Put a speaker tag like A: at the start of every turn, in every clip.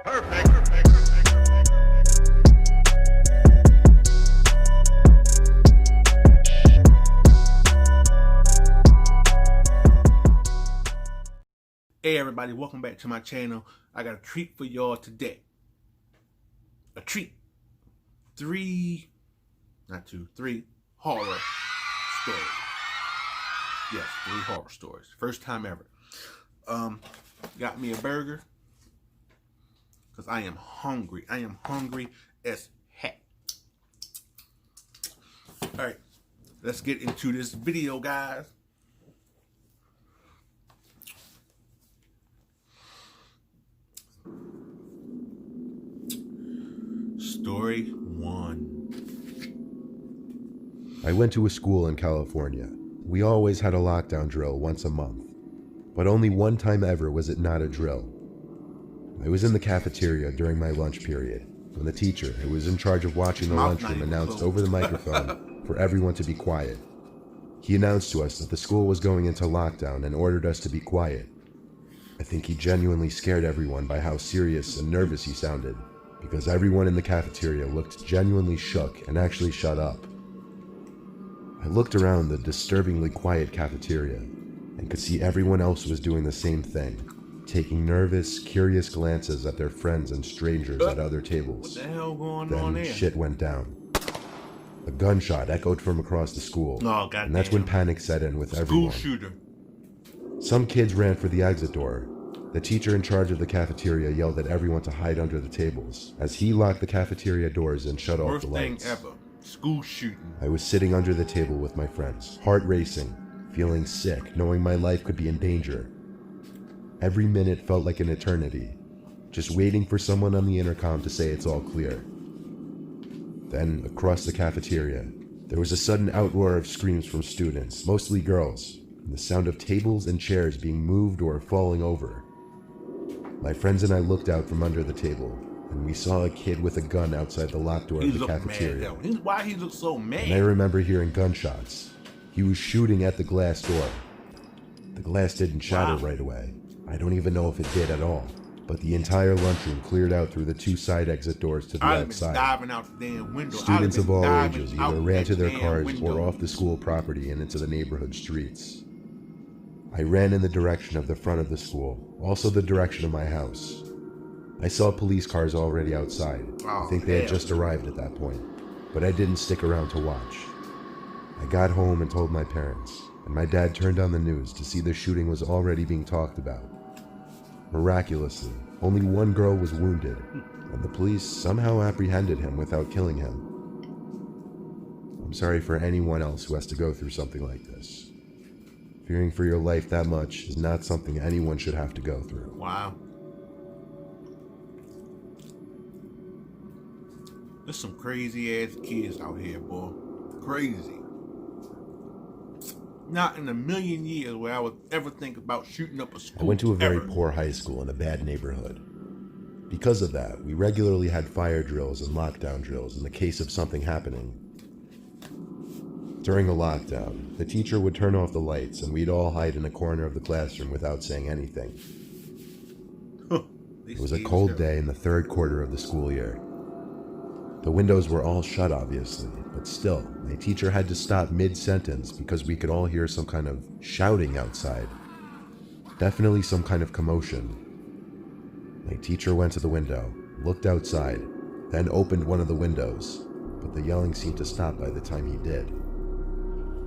A: Hey everybody, welcome back to my channel. I got a treat for y'all today. A treat. Three horror stories. Yes, 3 horror stories. First time ever. Got me a burger because I am hungry. I am hungry as heck. Alright, let's get into this video, guys. Story 1.
B: I went to a school in California. We always had a lockdown drill once a month, but only one time ever was it not a drill. I was in the cafeteria during my lunch period when the teacher, who was in charge of watching the lunchroom, announced over the microphone for everyone to be quiet. He announced to us that the school was going into lockdown and ordered us to be quiet. I think he genuinely scared everyone by how serious and nervous he sounded, because everyone in the cafeteria looked genuinely shook and actually shut up. I looked around the disturbingly quiet cafeteria and could see everyone else was doing the same thing, taking nervous, curious glances at their friends and strangers at other tables.
A: What the hell going on there?
B: Then shit went down. A gunshot echoed from across the school, and that's when panic set in with everyone.
A: School shooter.
B: Some kids ran for the exit door. The teacher in charge of the cafeteria yelled at everyone to hide under the tables as he locked the cafeteria doors and shut off the lights.
A: Worst thing ever. School shooting.
B: I was sitting under the table with my friends, heart racing, feeling sick, knowing my life could be in danger. Every minute felt like an eternity, just waiting for someone on the intercom to say it's all clear. Then, across the cafeteria, there was a sudden outroar of screams from students, mostly girls, and the sound of tables and chairs being moved or falling over. My friends and I looked out from under the table, and we saw a kid with a gun outside the locked door of the cafeteria.
A: Why he looked so mad?
B: And I remember hearing gunshots. He was shooting at the glass door. The glass didn't shatter right away. I don't even know if it did at all. But the entire lunchroom cleared out through the 2 side exit doors to the outside.
A: Diving out the damn window.
B: Students of all ages either ran to their cars or off the school property and into the neighborhood streets. I ran in the direction of the front of the school, also the direction of my house. I saw police cars already outside. I think they had just arrived at that point, but I didn't stick around to watch. I got home and told my parents, and my dad turned on the news to see the shooting was already being talked about. Miraculously, only one girl was wounded, and the police somehow apprehended him without killing him. I'm sorry for anyone else who has to go through something like this. Fearing for your life that much is not something anyone should have to go through.
A: Wow. There's some crazy ass kids out here, boy. Crazy. Not in a million years where I would ever think about shooting up a school.
B: I went to a very poor high school in a bad neighborhood. Because of that, we regularly had fire drills and lockdown drills in the case of something happening. During a lockdown, the teacher would turn off the lights and we'd all hide in a corner of the classroom without saying anything. It was a cold day in the 3rd quarter of the school year. The windows were all shut, obviously, but still, my teacher had to stop mid-sentence because we could all hear some kind of shouting outside. Definitely some kind of commotion. My teacher went to the window, looked outside, then opened one of the windows, but the yelling seemed to stop by the time he did.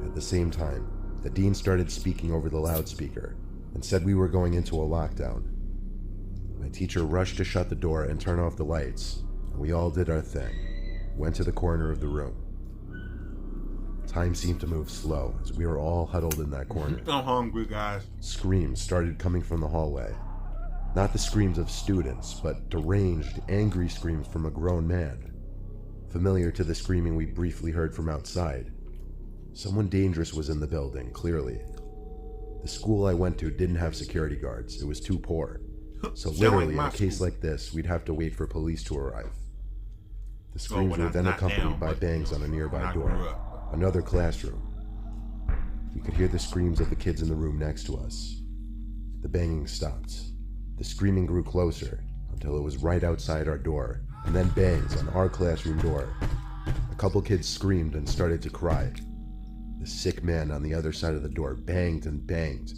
B: At the same time, the dean started speaking over the loudspeaker and said we were going into a lockdown. My teacher rushed to shut the door and turn off the lights, and we all did our thing, went to the corner of the room. Time seemed to move slow as we were all huddled in that corner.
A: I'm hungry, guys.
B: Screams started coming from the hallway. Not the screams of students, but deranged, angry screams from a grown man, familiar to the screaming we briefly heard from outside. Someone dangerous was in the building, clearly. The school I went to didn't have security guards. It was too poor. So literally, in a case like this, we'd have to wait for police to arrive. The screams were then accompanied by bangs on a nearby door. Another classroom. We could hear the screams of the kids in the room next to us. The banging stopped. The screaming grew closer, until it was right outside our door, and then bangs on our classroom door. A couple kids screamed and started to cry. The sick man on the other side of the door banged and banged.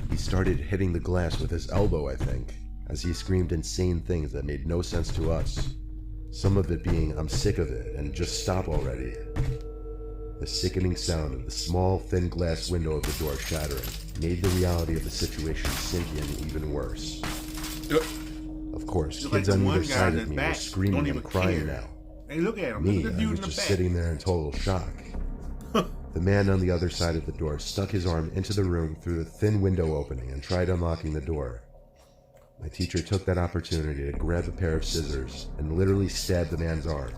B: He started hitting the glass with his elbow, I think, as he screamed insane things that made no sense to us. Some of it being, "I'm sick of it," and "just stop already." The sickening sound of the small, thin glass window of the door shattering made the reality of the situation sink in even worse. Of course,
A: Look
B: kids
A: like the
B: on
A: one
B: either
A: guy
B: side
A: in
B: of
A: the
B: me
A: back
B: were screaming
A: don't
B: and
A: even
B: crying
A: care.
B: now.
A: Hey, look at him.
B: Me,
A: Look at the
B: I
A: dude
B: was
A: in the
B: just
A: back.
B: sitting there in total shock. The man on the other side of the door stuck his arm into the room through the thin window opening and tried unlocking the door. My teacher took that opportunity to grab a pair of scissors and literally stabbed the man's arm.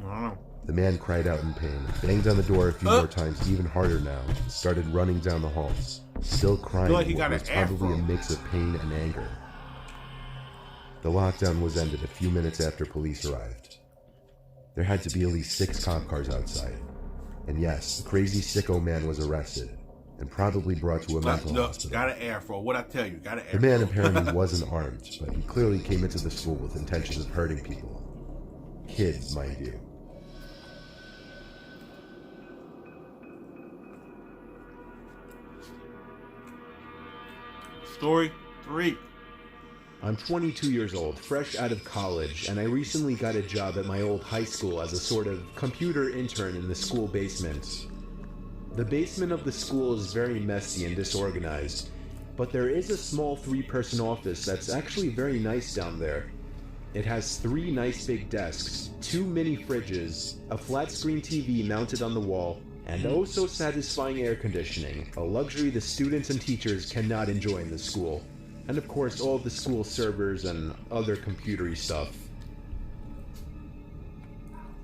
A: Wow.
B: The man cried out in pain, banged on the door a few more times, even harder now, and started running down the halls, still crying
A: Look like he
B: in what
A: got
B: was
A: an
B: probably a
A: afro.
B: mix of pain and anger. The lockdown was ended a few minutes after police arrived. There had to be at least 6 cop cars outside. And yes, the crazy sicko man was arrested and probably brought to a mental
A: Look,
B: hospital.
A: got an afro. What I tell you, got an afro.
B: The man apparently wasn't armed, but he clearly came into the school with intentions of hurting people. Kids, mind you.
A: Story 3.
C: I'm 22 years old, fresh out of college, and I recently got a job at my old high school as a sort of computer intern in the school basement. The basement of the school is very messy and disorganized, but there is a small 3-person office that's actually very nice down there. It has 3 nice big desks, 2 mini fridges, a flat screen TV mounted on the wall, and oh so satisfying air conditioning, a luxury the students and teachers cannot enjoy in the school. And of course all of the school servers and other computery stuff.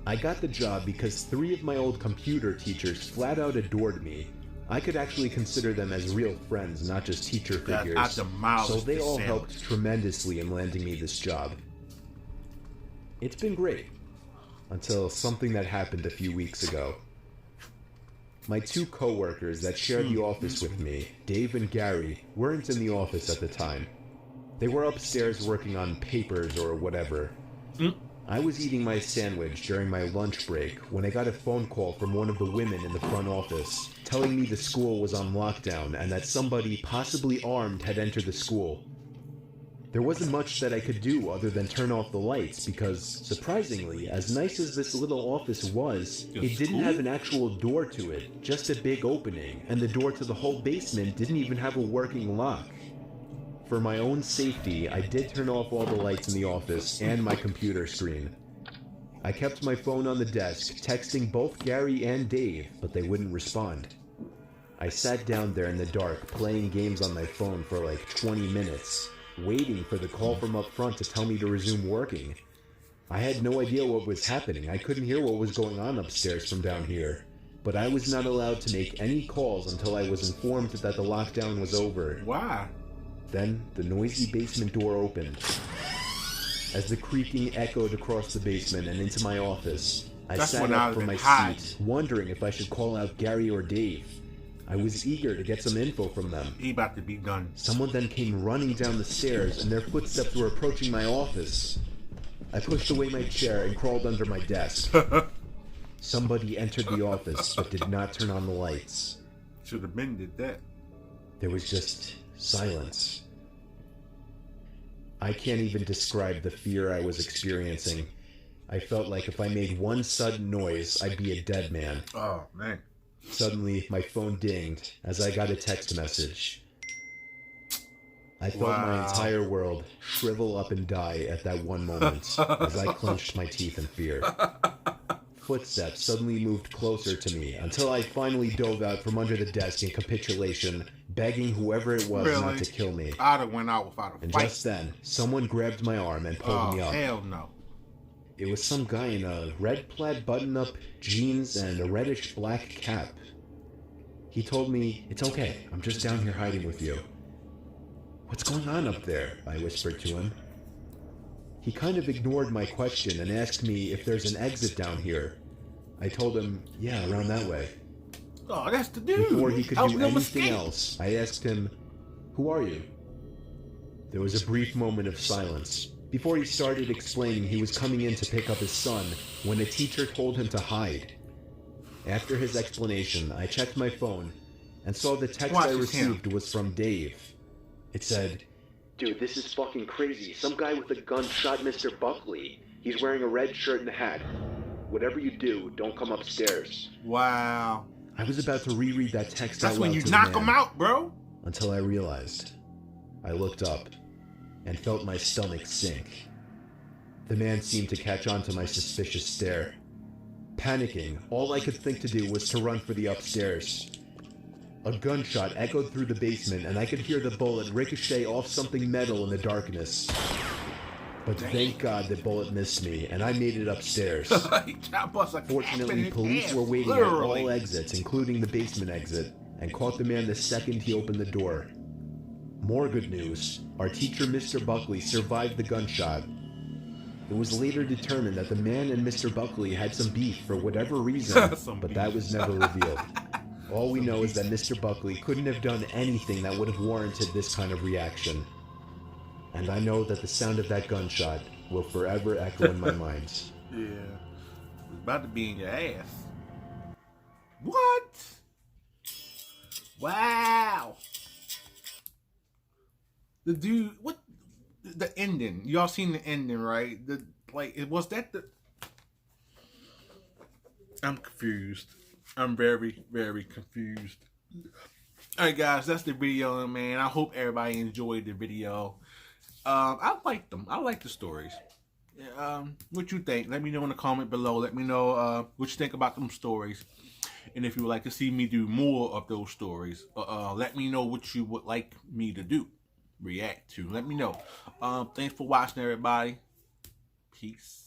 C: I got the job because 3 of my old computer teachers flat out adored me. I could actually consider them as real friends, not just teacher figures.
A: I demolished
C: So they
A: this
C: all
A: sandwich.
C: helped tremendously in landing me this job. It's been great. Until something that happened a few weeks ago. My 2 co-workers that shared the office with me, Dave and Gary, weren't in the office at the time. They were upstairs working on papers or whatever. I was eating my sandwich during my lunch break when I got a phone call from one of the women in the front office telling me the school was on lockdown and that somebody, possibly armed, had entered the school. There wasn't much that I could do other than turn off the lights because, surprisingly, as nice as this little office was, it didn't have an actual door to it, just a big opening, and the door to the whole basement didn't even have a working lock. For my own safety, I did turn off all the lights in the office and my computer screen. I kept my phone on the desk, texting both Gary and Dave, but they wouldn't respond. I sat down there in the dark, playing games on my phone for like 20 minutes. Waiting for the call from up front to tell me to resume working. I had no idea what was happening. I couldn't hear what was going on upstairs from down here. But I was not allowed to make any calls until I was informed that the lockdown was over.
A: Why?
C: Then the noisy basement door opened. As the creaking echoed across the basement and into my office, I
A: That's
C: sat
A: when I
C: up
A: was
C: from my
A: in hiding.
C: seat, wondering if I should call out Gary or Dave. I was eager to get some info from them.
A: He about to be done.
C: Someone then came running down the stairs, and their footsteps were approaching my office. I pushed away my chair and crawled under my desk. Somebody entered the office, but did not turn on the lights.
A: Should have been did that.
C: There was just silence. I can't even describe the fear I was experiencing. I felt like if I made one sudden noise, I'd be a dead man.
A: Oh, man.
C: Suddenly, my phone dinged as I got a text message. I felt my
A: Wow.
C: entire world shrivel up and die at that one moment as I clenched my teeth in fear. Footsteps suddenly moved closer to me until I finally dove out from under the desk in capitulation, begging whoever it was not to kill me.
A: I'd have went out without a
C: And
A: fight.
C: just then, someone grabbed my arm and pulled
A: Oh,
C: me up.
A: hell no.
C: It was some guy in a red plaid button-up, jeans, and a reddish-black cap. He told me, "It's okay, I'm just down here hiding with you." "What's going on up there?" I whispered to him. He kind of ignored my question and asked me if there's an exit down here. I told him, yeah, around that way.
A: Oh, that's the dude.
C: Before he could
A: Helping
C: do
A: him
C: anything
A: escape.
C: else, I asked him, "Who are you?" There was a brief moment of silence. Before he started explaining, he was coming in to pick up his son when a teacher told him to hide. After his explanation, I checked my phone and saw the text I received was from Dave. It said, "Dude, this is fucking crazy. Some guy with a gun shot Mr. Buckley. He's wearing a red shirt and a hat. Whatever you do, don't come upstairs."
A: Wow.
C: I was about to reread that text
A: That's
C: out loud
A: when you
C: to the
A: knock
C: man,
A: them out, bro.
C: until I realized. I looked up and felt my stomach sink. The man seemed to catch on to my suspicious stare. Panicking, all I could think to do was to run for the upstairs. A gunshot echoed through the basement, and I could hear the bullet ricochet off something metal in the darkness. But thank God the bullet missed me, and I made it upstairs. Fortunately, police were waiting at all exits, including the basement exit, and caught the man the second he opened the door. More good news, our teacher, Mr. Buckley, survived the gunshot. It was later determined that the man and Mr. Buckley had some beef for whatever reason, but that was never revealed. All we know is that Mr. Buckley couldn't have done anything that would have warranted this kind of reaction. And I know that the sound of that gunshot will forever echo in my mind.
A: Yeah. It's about to be in your ass. What? Wow. The dude, what? The ending. Y'all seen the ending, right? Was that the... I'm confused. I'm very, very confused. Alright, guys, that's the video, man. I hope everybody enjoyed the video. I liked them. I like the stories. What you think? Let me know in the comment below. Let me know what you think about them stories. And if you would like to see me do more of those stories, let me know what you would like me to do. React to. Let me know. Thanks for watching, everybody. Peace.